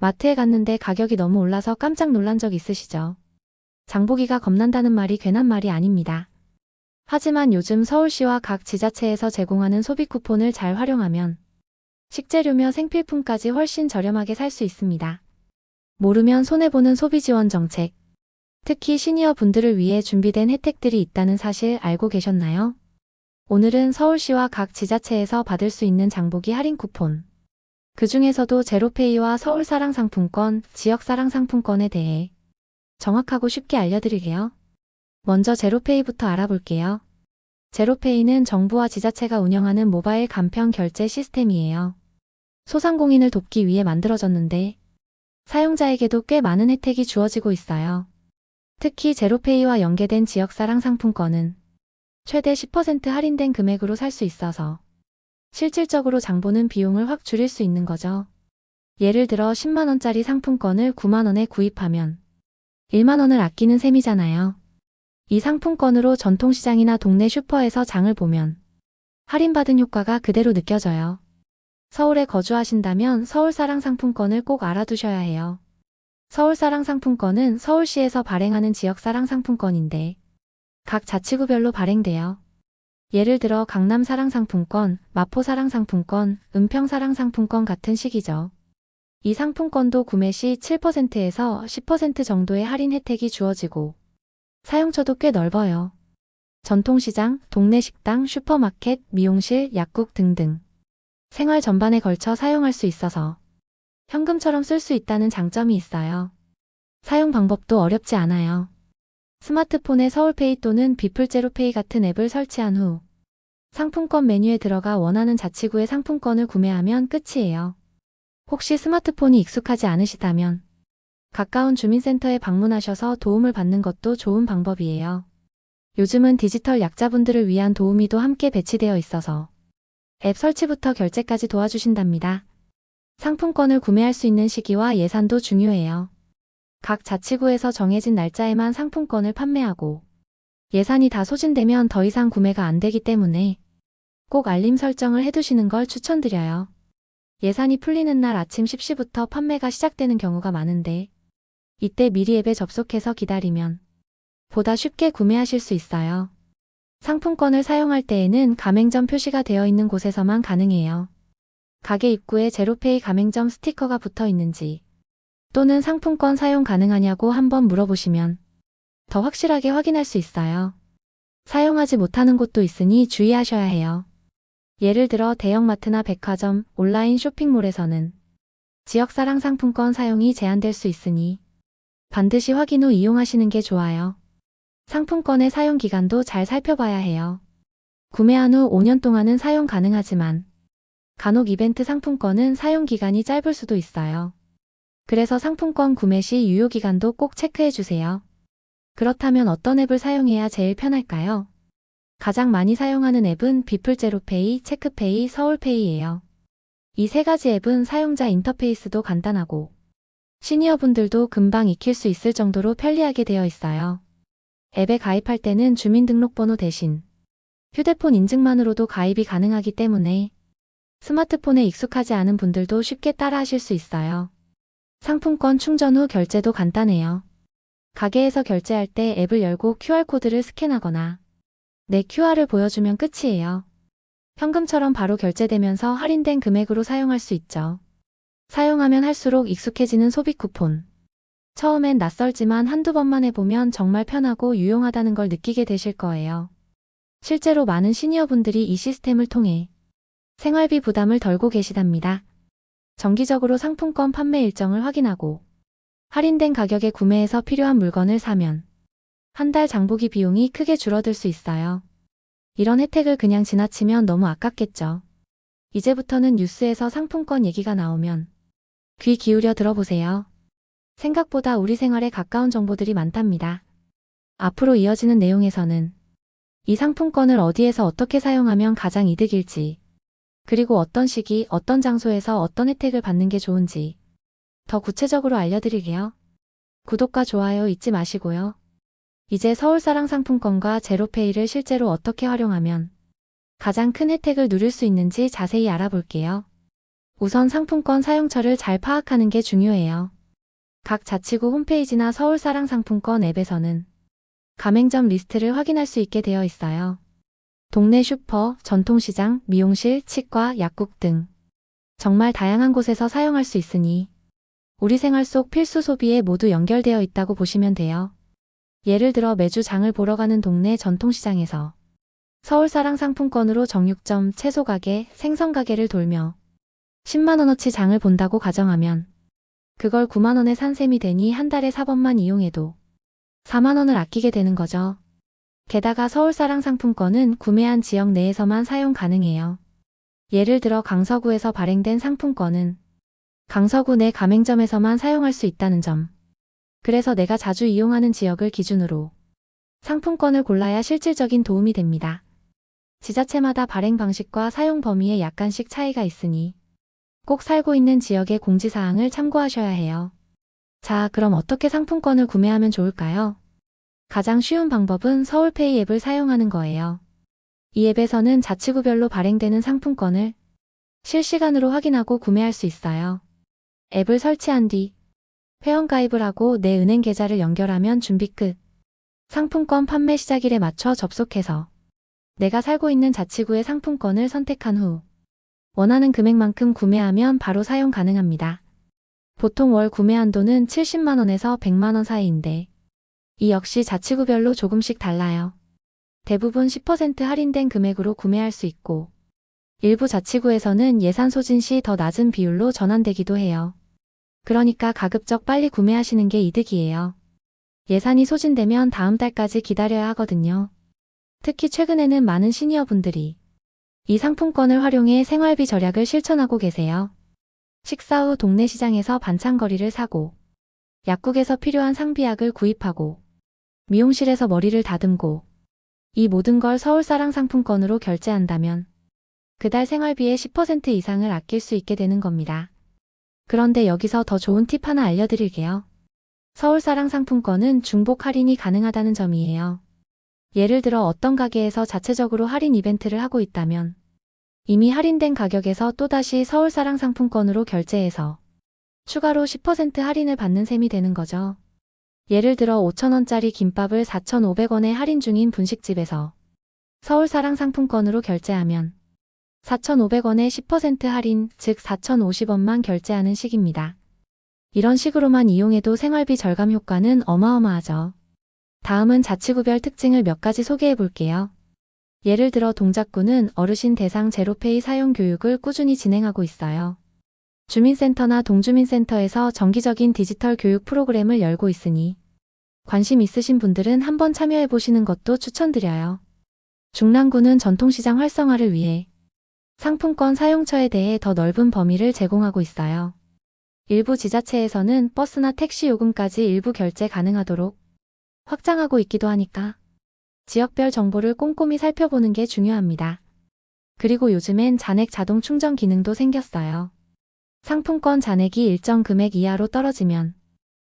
마트에 갔는데 가격이 너무 올라서 깜짝 놀란 적 있으시죠? 장보기가 겁난다는 말이 괜한 말이 아닙니다. 하지만 요즘 서울시와 각 지자체에서 제공하는 소비 쿠폰을 잘 활용하면 식재료며 생필품까지 훨씬 저렴하게 살 수 있습니다. 모르면 손해보는 소비 지원 정책. 특히 시니어 분들을 위해 준비된 혜택들이 있다는 사실 알고 계셨나요? 오늘은 서울시와 각 지자체에서 받을 수 있는 장보기 할인 쿠폰. 그 중에서도 제로페이와 서울사랑상품권, 지역사랑상품권에 대해 정확하고 쉽게 알려드릴게요. 먼저 제로페이부터 알아볼게요. 제로페이는 정부와 지자체가 운영하는 모바일 간편 결제 시스템이에요. 소상공인을 돕기 위해 만들어졌는데 사용자에게도 꽤 많은 혜택이 주어지고 있어요. 특히 제로페이와 연계된 지역사랑 상품권은 최대 10% 할인된 금액으로 살 수 있어서 실질적으로 장보는 비용을 확 줄일 수 있는 거죠. 예를 들어 10만원짜리 상품권을 9만원에 구입하면 1만원을 아끼는 셈이잖아요. 이 상품권으로 전통시장이나 동네 슈퍼에서 장을 보면 할인받은 효과가 그대로 느껴져요. 서울에 거주하신다면 서울사랑 상품권을 꼭 알아두셔야 해요. 서울사랑 상품권은 서울시에서 발행하는 지역사랑 상품권인데 각 자치구별로 발행돼요. 예를 들어 강남사랑상품권, 마포사랑상품권, 은평사랑상품권 같은 식이죠. 이 상품권도 구매 시 7%에서 10% 정도의 할인 혜택이 주어지고 사용처도 꽤 넓어요. 전통시장, 동네 식당, 슈퍼마켓, 미용실, 약국 등등 생활 전반에 걸쳐 사용할 수 있어서 현금처럼 쓸 수 있다는 장점이 있어요. 사용 방법도 어렵지 않아요. 스마트폰에 서울페이 또는 비플제로페이 같은 앱을 설치한 후 상품권 메뉴에 들어가 원하는 자치구의 상품권을 구매하면 끝이에요. 혹시 스마트폰이 익숙하지 않으시다면 가까운 주민센터에 방문하셔서 도움을 받는 것도 좋은 방법이에요. 요즘은 디지털 약자분들을 위한 도우미도 함께 배치되어 있어서 앱 설치부터 결제까지 도와주신답니다. 상품권을 구매할 수 있는 시기와 예산도 중요해요. 각 자치구에서 정해진 날짜에만 상품권을 판매하고 예산이 다 소진되면 더 이상 구매가 안 되기 때문에 꼭 알림 설정을 해두시는 걸 추천드려요. 예산이 풀리는 날 아침 10시부터 판매가 시작되는 경우가 많은데 이때 미리 앱에 접속해서 기다리면 보다 쉽게 구매하실 수 있어요. 상품권을 사용할 때에는 가맹점 표시가 되어 있는 곳에서만 가능해요. 가게 입구에 제로페이 가맹점 스티커가 붙어 있는지 또는 상품권 사용 가능하냐고 한번 물어보시면 더 확실하게 확인할 수 있어요. 사용하지 못하는 곳도 있으니 주의하셔야 해요. 예를 들어 대형마트나 백화점, 온라인 쇼핑몰에서는 지역사랑 상품권 사용이 제한될 수 있으니 반드시 확인 후 이용하시는 게 좋아요. 상품권의 사용 기간도 잘 살펴봐야 해요. 구매한 후 5년 동안은 사용 가능하지만 간혹 이벤트 상품권은 사용 기간이 짧을 수도 있어요. 그래서 상품권 구매 시 유효 기간도 꼭 체크해 주세요. 그렇다면 어떤 앱을 사용해야 제일 편할까요? 가장 많이 사용하는 앱은 비플제로페이, 체크페이, 서울페이예요. 이 세 가지 앱은 사용자 인터페이스도 간단하고 시니어분들도 금방 익힐 수 있을 정도로 편리하게 되어 있어요. 앱에 가입할 때는 주민등록번호 대신 휴대폰 인증만으로도 가입이 가능하기 때문에 스마트폰에 익숙하지 않은 분들도 쉽게 따라하실 수 있어요. 상품권 충전 후 결제도 간단해요. 가게에서 결제할 때 앱을 열고 QR코드를 스캔하거나 내 QR을 보여주면 끝이에요. 현금처럼 바로 결제되면서 할인된 금액으로 사용할 수 있죠. 사용하면 할수록 익숙해지는 소비 쿠폰. 처음엔 낯설지만 한두 번만 해보면 정말 편하고 유용하다는 걸 느끼게 되실 거예요. 실제로 많은 시니어분들이 이 시스템을 통해 생활비 부담을 덜고 계시답니다. 정기적으로 상품권 판매 일정을 확인하고 할인된 가격에 구매해서 필요한 물건을 사면 한 달 장보기 비용이 크게 줄어들 수 있어요. 이런 혜택을 그냥 지나치면 너무 아깝겠죠. 이제부터는 뉴스에서 상품권 얘기가 나오면 귀 기울여 들어보세요. 생각보다 우리 생활에 가까운 정보들이 많답니다. 앞으로 이어지는 내용에서는 이 상품권을 어디에서 어떻게 사용하면 가장 이득일지, 그리고 어떤 시기, 어떤 장소에서 어떤 혜택을 받는 게 좋은지 더 구체적으로 알려드릴게요. 구독과 좋아요 잊지 마시고요. 이제 서울사랑 상품권과 제로페이를 실제로 어떻게 활용하면 가장 큰 혜택을 누릴 수 있는지 자세히 알아볼게요. 우선 상품권 사용처를 잘 파악하는 게 중요해요. 각 자치구 홈페이지나 서울사랑상품권 앱에서는 가맹점 리스트를 확인할 수 있게 되어 있어요. 동네 슈퍼, 전통시장, 미용실, 치과, 약국 등 정말 다양한 곳에서 사용할 수 있으니 우리 생활 속 필수 소비에 모두 연결되어 있다고 보시면 돼요. 예를 들어 매주 장을 보러 가는 동네 전통시장에서 서울사랑 상품권으로 정육점, 채소가게, 생선가게를 돌며 10만원어치 장을 본다고 가정하면 그걸 9만원에 산 셈이 되니 한 달에 4번만 이용해도 4만원을 아끼게 되는 거죠. 게다가 서울사랑 상품권은 구매한 지역 내에서만 사용 가능해요. 예를 들어 강서구에서 발행된 상품권은 강서구 내 가맹점에서만 사용할 수 있다는 점. 그래서 내가 자주 이용하는 지역을 기준으로 상품권을 골라야 실질적인 도움이 됩니다. 지자체마다 발행 방식과 사용 범위에 약간씩 차이가 있으니 꼭 살고 있는 지역의 공지사항을 참고하셔야 해요. 자, 그럼 어떻게 상품권을 구매하면 좋을까요? 가장 쉬운 방법은 서울페이 앱을 사용하는 거예요. 이 앱에서는 자치구별로 발행되는 상품권을 실시간으로 확인하고 구매할 수 있어요. 앱을 설치한 뒤 회원가입을 하고 내 은행 계좌를 연결하면 준비 끝. 상품권 판매 시작일에 맞춰 접속해서 내가 살고 있는 자치구의 상품권을 선택한 후 원하는 금액만큼 구매하면 바로 사용 가능합니다. 보통 월 구매 한도는 70만원에서 100만원 사이인데 이 역시 자치구별로 조금씩 달라요. 대부분 10% 할인된 금액으로 구매할 수 있고 일부 자치구에서는 예산 소진 시 더 낮은 비율로 전환되기도 해요. 그러니까 가급적 빨리 구매하시는 게 이득이에요. 예산이 소진되면 다음 달까지 기다려야 하거든요. 특히 최근에는 많은 시니어분들이 이 상품권을 활용해 생활비 절약을 실천하고 계세요. 식사 후 동네 시장에서 반찬거리를 사고, 약국에서 필요한 상비약을 구입하고, 미용실에서 머리를 다듬고, 이 모든 걸 서울사랑 상품권으로 결제한다면 그달 생활비의 10% 이상을 아낄 수 있게 되는 겁니다. 그런데 여기서 더 좋은 팁 하나 알려드릴게요. 서울사랑 상품권은 중복 할인이 가능하다는 점이에요. 예를 들어 어떤 가게에서 자체적으로 할인 이벤트를 하고 있다면 이미 할인된 가격에서 또다시 서울사랑 상품권으로 결제해서 추가로 10% 할인을 받는 셈이 되는 거죠. 예를 들어 5,000원짜리 김밥을 4,500원에 할인 중인 분식집에서 서울사랑 상품권으로 결제하면 4,500원에 10% 할인, 즉 4,050원만 결제하는 식입니다. 이런 식으로만 이용해도 생활비 절감 효과는 어마어마하죠. 다음은 자치구별 특징을 몇 가지 소개해 볼게요. 예를 들어 동작구는 어르신 대상 제로페이 사용 교육을 꾸준히 진행하고 있어요. 주민센터나 동주민센터에서 정기적인 디지털 교육 프로그램을 열고 있으니 관심 있으신 분들은 한번 참여해 보시는 것도 추천드려요. 중랑구는 전통시장 활성화를 위해 상품권 사용처에 대해 더 넓은 범위를 제공하고 있어요. 일부 지자체에서는 버스나 택시 요금까지 일부 결제 가능하도록 확장하고 있기도 하니까 지역별 정보를 꼼꼼히 살펴보는 게 중요합니다. 그리고 요즘엔 잔액 자동 충전 기능도 생겼어요. 상품권 잔액이 일정 금액 이하로 떨어지면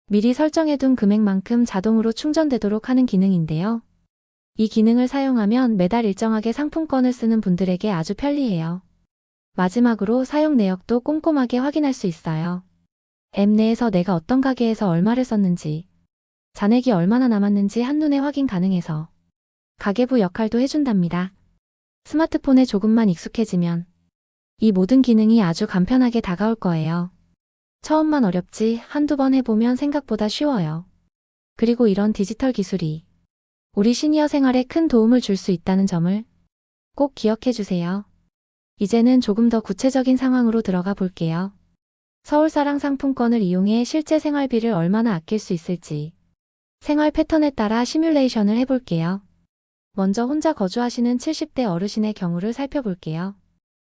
미리 설정해둔 금액만큼 자동으로 충전되도록 하는 기능인데요. 이 기능을 사용하면 매달 일정하게 상품권을 쓰는 분들에게 아주 편리해요. 마지막으로 사용 내역도 꼼꼼하게 확인할 수 있어요. 앱 내에서 내가 어떤 가게에서 얼마를 썼는지, 잔액이 얼마나 남았는지 한눈에 확인 가능해서 가계부 역할도 해준답니다. 스마트폰에 조금만 익숙해지면 이 모든 기능이 아주 간편하게 다가올 거예요. 처음만 어렵지 한두 번 해보면 생각보다 쉬워요. 그리고 이런 디지털 기술이 우리 시니어 생활에 큰 도움을 줄 수 있다는 점을 꼭 기억해 주세요. 이제는 조금 더 구체적인 상황으로 들어가 볼게요. 서울사랑 상품권을 이용해 실제 생활비를 얼마나 아낄 수 있을지 생활 패턴에 따라 시뮬레이션을 해볼게요. 먼저 혼자 거주하시는 70대 어르신의 경우를 살펴볼게요.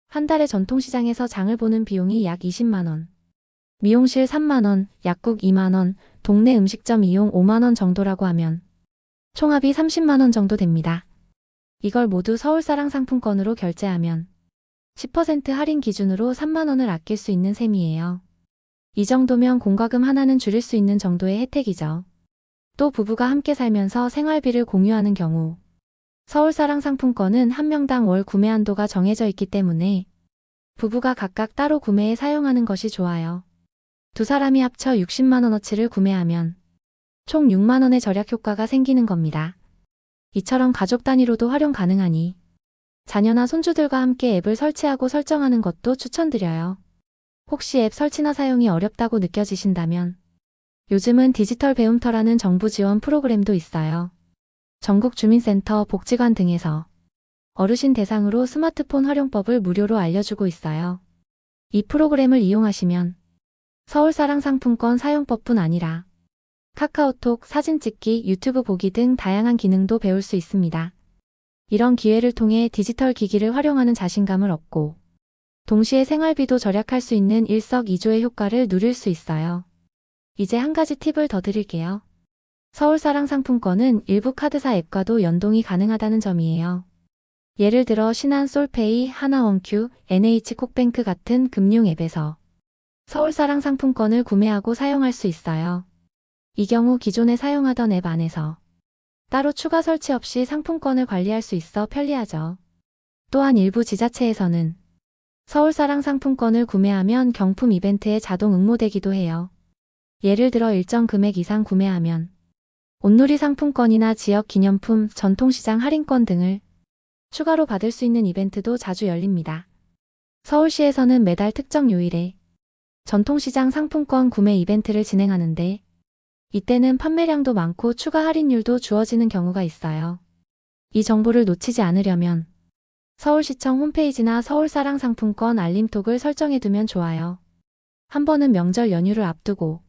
한 달에 전통시장에서 장을 보는 비용이 약 20만원, 미용실 3만원, 약국 2만원, 동네 음식점 이용 5만원 정도라고 하면 총합이 30만원 정도 됩니다. 이걸 모두 서울사랑 상품권으로 결제하면 10% 할인 기준으로 3만원을 아낄 수 있는 셈이에요. 이 정도면 공과금 하나는 줄일 수 있는 정도의 혜택이죠. 또 부부가 함께 살면서 생활비를 공유하는 경우 서울사랑 상품권은 한 명당 월 구매 한도가 정해져 있기 때문에 부부가 각각 따로 구매해 사용하는 것이 좋아요. 두 사람이 합쳐 60만원어치를 구매하면 총 6만원의 절약 효과가 생기는 겁니다. 이처럼 가족 단위로도 활용 가능하니 자녀나 손주들과 함께 앱을 설치하고 설정하는 것도 추천드려요. 혹시 앱 설치나 사용이 어렵다고 느껴지신다면 요즘은 디지털 배움터라는 정부 지원 프로그램도 있어요. 전국 주민센터, 복지관 등에서 어르신 대상으로 스마트폰 활용법을 무료로 알려주고 있어요. 이 프로그램을 이용하시면 서울사랑 상품권 사용법뿐 아니라 카카오톡, 사진 찍기, 유튜브 보기 등 다양한 기능도 배울 수 있습니다. 이런 기회를 통해 디지털 기기를 활용하는 자신감을 얻고 동시에 생활비도 절약할 수 있는 일석이조의 효과를 누릴 수 있어요. 이제 한 가지 팁을 더 드릴게요. 서울사랑 상품권은 일부 카드사 앱과도 연동이 가능하다는 점이에요. 예를 들어 신한 솔페이, 하나원큐, NH콕뱅크 같은 금융 앱에서 서울사랑 상품권을 구매하고 사용할 수 있어요. 이 경우 기존에 사용하던 앱 안에서 따로 추가 설치 없이 상품권을 관리할 수 있어 편리하죠. 또한 일부 지자체에서는 서울사랑 상품권을 구매하면 경품 이벤트에 자동 응모되기도 해요. 예를 들어 일정 금액 이상 구매하면 온누리 상품권이나 지역 기념품, 전통시장 할인권 등을 추가로 받을 수 있는 이벤트도 자주 열립니다. 서울시에서는 매달 특정 요일에 전통시장 상품권 구매 이벤트를 진행하는데 이때는 판매량도 많고 추가 할인율도 주어지는 경우가 있어요. 이 정보를 놓치지 않으려면 서울시청 홈페이지나 서울사랑 상품권 알림톡을 설정해두면 좋아요. 한 번은 명절 연휴를 앞두고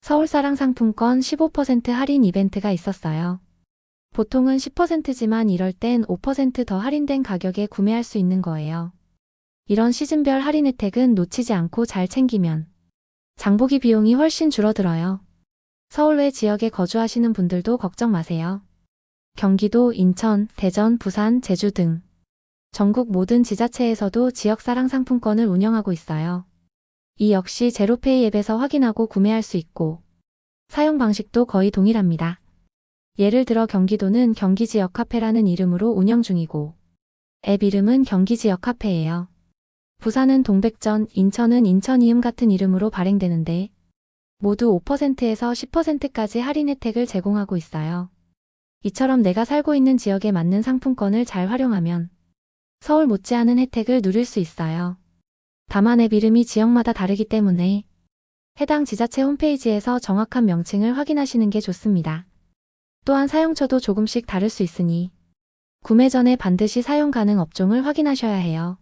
서울사랑 상품권 15% 할인 이벤트가 있었어요. 보통은 10%지만 이럴 땐 5% 더 할인된 가격에 구매할 수 있는 거예요. 이런 시즌별 할인 혜택은 놓치지 않고 잘 챙기면 장보기 비용이 훨씬 줄어들어요. 서울 외 지역에 거주하시는 분들도 걱정 마세요. 경기도, 인천, 대전, 부산, 제주 등 전국 모든 지자체에서도 지역사랑 상품권을 운영하고 있어요. 이 역시 제로페이 앱에서 확인하고 구매할 수 있고 사용 방식도 거의 동일합니다. 예를 들어 경기도는 경기지역카페라는 이름으로 운영 중이고 앱 이름은 경기지역카페예요. 부산은 동백전, 인천은 인천이음 같은 이름으로 발행되는데 모두 5%에서 10%까지 할인 혜택을 제공하고 있어요. 이처럼 내가 살고 있는 지역에 맞는 상품권을 잘 활용하면 서울 못지않은 혜택을 누릴 수 있어요. 다만 앱 이름이 지역마다 다르기 때문에 해당 지자체 홈페이지에서 정확한 명칭을 확인하시는 게 좋습니다. 또한 사용처도 조금씩 다를 수 있으니 구매 전에 반드시 사용 가능 업종을 확인하셔야 해요.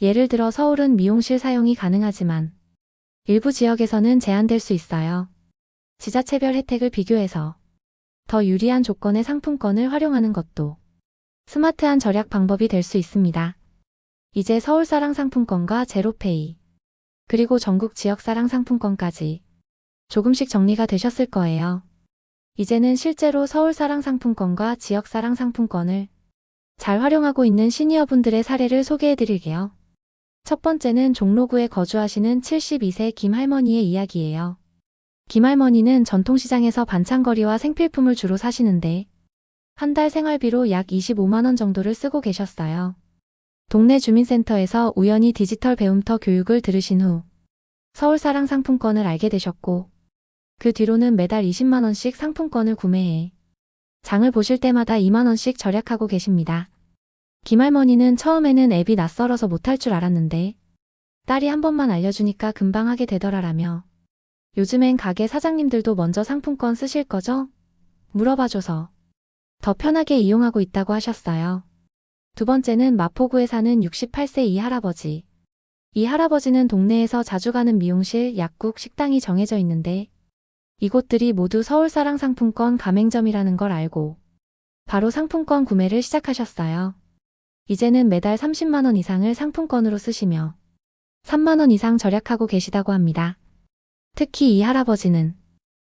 예를 들어 서울은 미용실 사용이 가능하지만 일부 지역에서는 제한될 수 있어요. 지자체별 혜택을 비교해서 더 유리한 조건의 상품권을 활용하는 것도 스마트한 절약 방법이 될 수 있습니다. 이제 서울사랑 상품권과 제로페이, 그리고 전국 지역사랑 상품권까지 조금씩 정리가 되셨을 거예요. 이제는 실제로 서울사랑 상품권과 지역사랑 상품권을 잘 활용하고 있는 시니어분들의 사례를 소개해드릴게요. 첫 번째는 종로구에 거주하시는 72세 김할머니의 이야기예요. 김할머니는 전통시장에서 반찬거리와 생필품을 주로 사시는데 한 달 생활비로 약 25만원 정도를 쓰고 계셨어요. 동네 주민센터에서 우연히 디지털 배움터 교육을 들으신 후 서울사랑 상품권을 알게 되셨고 그 뒤로는 매달 20만원씩 상품권을 구매해 장을 보실 때마다 2만원씩 절약하고 계십니다. 김할머니는 처음에는 앱이 낯설어서 못할 줄 알았는데 딸이 한 번만 알려주니까 금방 하게 되더라라며 요즘엔 가게 사장님들도 먼저 상품권 쓰실 거죠? 물어봐줘서 더 편하게 이용하고 있다고 하셨어요. 두 번째는 마포구에 사는 68세 이 할아버지. 이 할아버지는 동네에서 자주 가는 미용실, 약국, 식당이 정해져 있는데 이곳들이 모두 서울사랑 상품권 가맹점이라는 걸 알고 바로 상품권 구매를 시작하셨어요. 이제는 매달 30만원 이상을 상품권으로 쓰시며 3만원 이상 절약하고 계시다고 합니다. 특히 이 할아버지는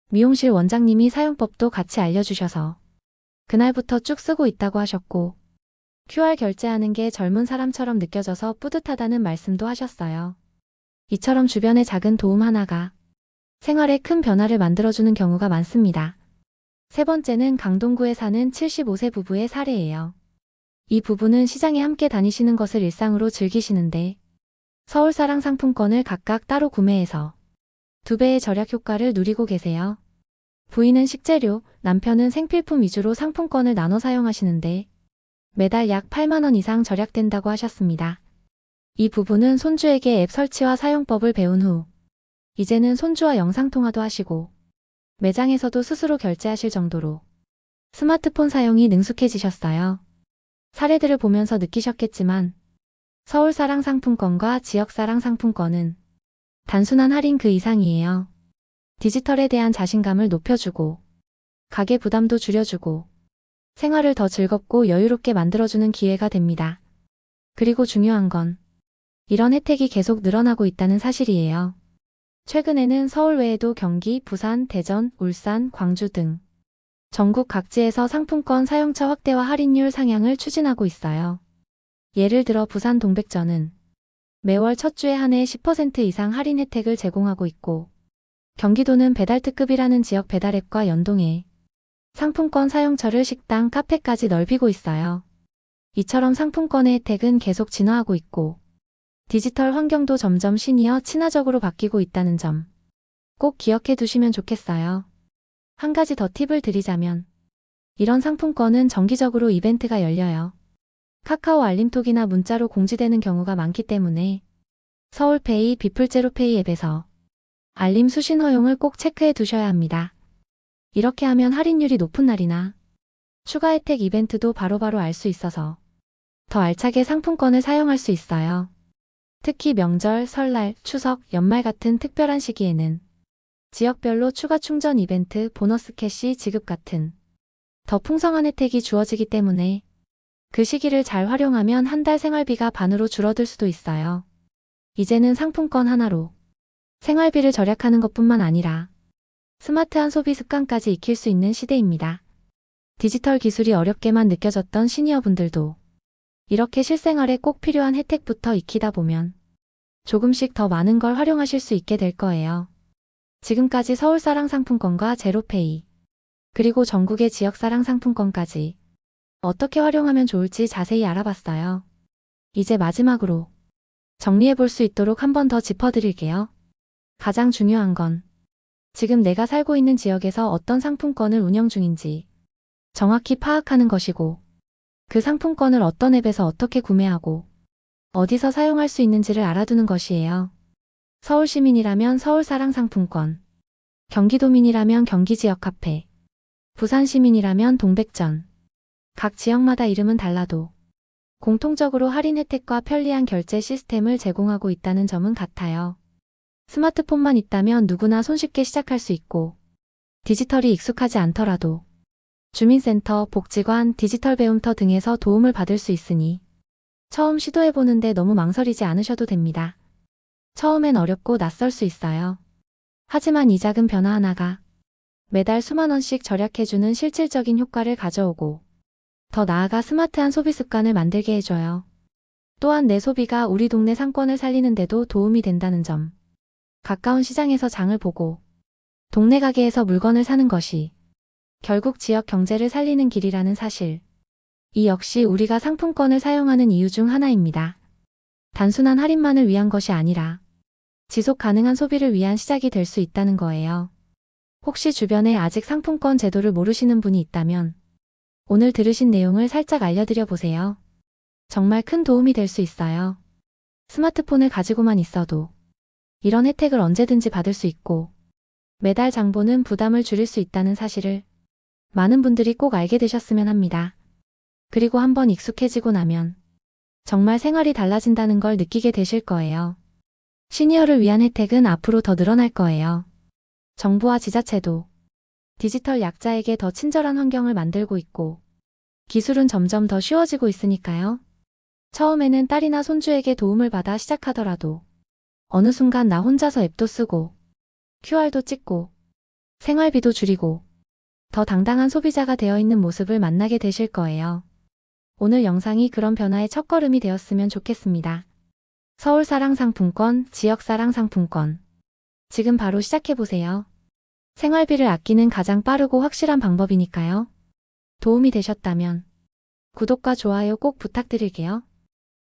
미용실 원장님이 사용법도 같이 알려주셔서 그날부터 쭉 쓰고 있다고 하셨고 QR 결제하는 게 젊은 사람처럼 느껴져서 뿌듯하다는 말씀도 하셨어요. 이처럼 주변의 작은 도움 하나가 생활에 큰 변화를 만들어주는 경우가 많습니다. 세 번째는 강동구에 사는 75세 부부의 사례예요. 이 부부는 시장에 함께 다니시는 것을 일상으로 즐기시는데 서울사랑 상품권을 각각 따로 구매해서 2배의 절약 효과를 누리고 계세요. 부인은 식재료, 남편은 생필품 위주로 상품권을 나눠 사용하시는데 매달 약 8만 원 이상 절약된다고 하셨습니다. 이 부부는 손주에게 앱 설치와 사용법을 배운 후 이제는 손주와 영상통화도 하시고 매장에서도 스스로 결제하실 정도로 스마트폰 사용이 능숙해지셨어요. 사례들을 보면서 느끼셨겠지만 서울사랑 상품권과 지역사랑 상품권은 단순한 할인 그 이상이에요. 디지털에 대한 자신감을 높여주고 가계 부담도 줄여주고 생활을 더 즐겁고 여유롭게 만들어주는 기회가 됩니다. 그리고 중요한 건 이런 혜택이 계속 늘어나고 있다는 사실이에요. 최근에는 서울 외에도 경기, 부산, 대전, 울산, 광주 등 전국 각지에서 상품권 사용처 확대와 할인율 상향을 추진하고 있어요. 예를 들어 부산 동백전은 매월 첫 주에 한해 10% 이상 할인 혜택을 제공하고 있고 경기도는 배달특급이라는 지역 배달앱과 연동해 상품권 사용처를 식당, 카페까지 넓히고 있어요. 이처럼 상품권의 혜택은 계속 진화하고 있고 디지털 환경도 점점 시니어 친화적으로 바뀌고 있다는 점 꼭 기억해 두시면 좋겠어요. 한 가지 더 팁을 드리자면 이런 상품권은 정기적으로 이벤트가 열려요. 카카오 알림톡이나 문자로 공지되는 경우가 많기 때문에 서울페이, 비플제로페이 앱에서 알림 수신 허용을 꼭 체크해 두셔야 합니다. 이렇게 하면 할인율이 높은 날이나 추가 혜택 이벤트도 바로바로 알 수 있어서 더 알차게 상품권을 사용할 수 있어요. 특히 명절, 설날, 추석, 연말 같은 특별한 시기에는 지역별로 추가 충전 이벤트, 보너스 캐시 지급 같은 더 풍성한 혜택이 주어지기 때문에 그 시기를 잘 활용하면 한 달 생활비가 반으로 줄어들 수도 있어요. 이제는 상품권 하나로 생활비를 절약하는 것뿐만 아니라 스마트한 소비 습관까지 익힐 수 있는 시대입니다. 디지털 기술이 어렵게만 느껴졌던 시니어분들도 이렇게 실생활에 꼭 필요한 혜택부터 익히다 보면 조금씩 더 많은 걸 활용하실 수 있게 될 거예요. 지금까지 서울사랑 상품권과 제로페이, 그리고 전국의 지역사랑 상품권까지 어떻게 활용하면 좋을지 자세히 알아봤어요. 이제 마지막으로 정리해 볼 수 있도록 한 번 더 짚어드릴게요. 가장 중요한 건 지금 내가 살고 있는 지역에서 어떤 상품권을 운영 중인지 정확히 파악하는 것이고 그 상품권을 어떤 앱에서 어떻게 구매하고 어디서 사용할 수 있는지를 알아두는 것이에요. 서울시민이라면 서울사랑 상품권, 경기도민이라면 경기지역 카페, 부산시민이라면 동백전. 각 지역마다 이름은 달라도 공통적으로 할인 혜택과 편리한 결제 시스템을 제공하고 있다는 점은 같아요. 스마트폰만 있다면 누구나 손쉽게 시작할 수 있고 디지털이 익숙하지 않더라도 주민센터, 복지관, 디지털 배움터 등에서 도움을 받을 수 있으니 처음 시도해보는데 너무 망설이지 않으셔도 됩니다. 처음엔 어렵고 낯설 수 있어요. 하지만 이 작은 변화 하나가 매달 수만 원씩 절약해주는 실질적인 효과를 가져오고 더 나아가 스마트한 소비 습관을 만들게 해줘요. 또한 내 소비가 우리 동네 상권을 살리는 데도 도움이 된다는 점. 가까운 시장에서 장을 보고 동네 가게에서 물건을 사는 것이 결국 지역 경제를 살리는 길이라는 사실. 이 역시 우리가 상품권을 사용하는 이유 중 하나입니다. 단순한 할인만을 위한 것이 아니라 지속 가능한 소비를 위한 시작이 될 수 있다는 거예요. 혹시 주변에 아직 상품권 제도를 모르시는 분이 있다면 오늘 들으신 내용을 살짝 알려드려 보세요. 정말 큰 도움이 될 수 있어요. 스마트폰을 가지고만 있어도 이런 혜택을 언제든지 받을 수 있고 매달 장보는 부담을 줄일 수 있다는 사실을 많은 분들이 꼭 알게 되셨으면 합니다. 그리고 한번 익숙해지고 나면 정말 생활이 달라진다는 걸 느끼게 되실 거예요. 시니어를 위한 혜택은 앞으로 더 늘어날 거예요. 정부와 지자체도 디지털 약자에게 더 친절한 환경을 만들고 있고 기술은 점점 더 쉬워지고 있으니까요. 처음에는 딸이나 손주에게 도움을 받아 시작하더라도 어느 순간 나 혼자서 앱도 쓰고 QR도 찍고 생활비도 줄이고 더 당당한 소비자가 되어 있는 모습을 만나게 되실 거예요. 오늘 영상이 그런 변화의 첫걸음이 되었으면 좋겠습니다. 서울사랑 상품권, 지역사랑 상품권. 지금 바로 시작해보세요. 생활비를 아끼는 가장 빠르고 확실한 방법이니까요. 도움이 되셨다면 구독과 좋아요 꼭 부탁드릴게요.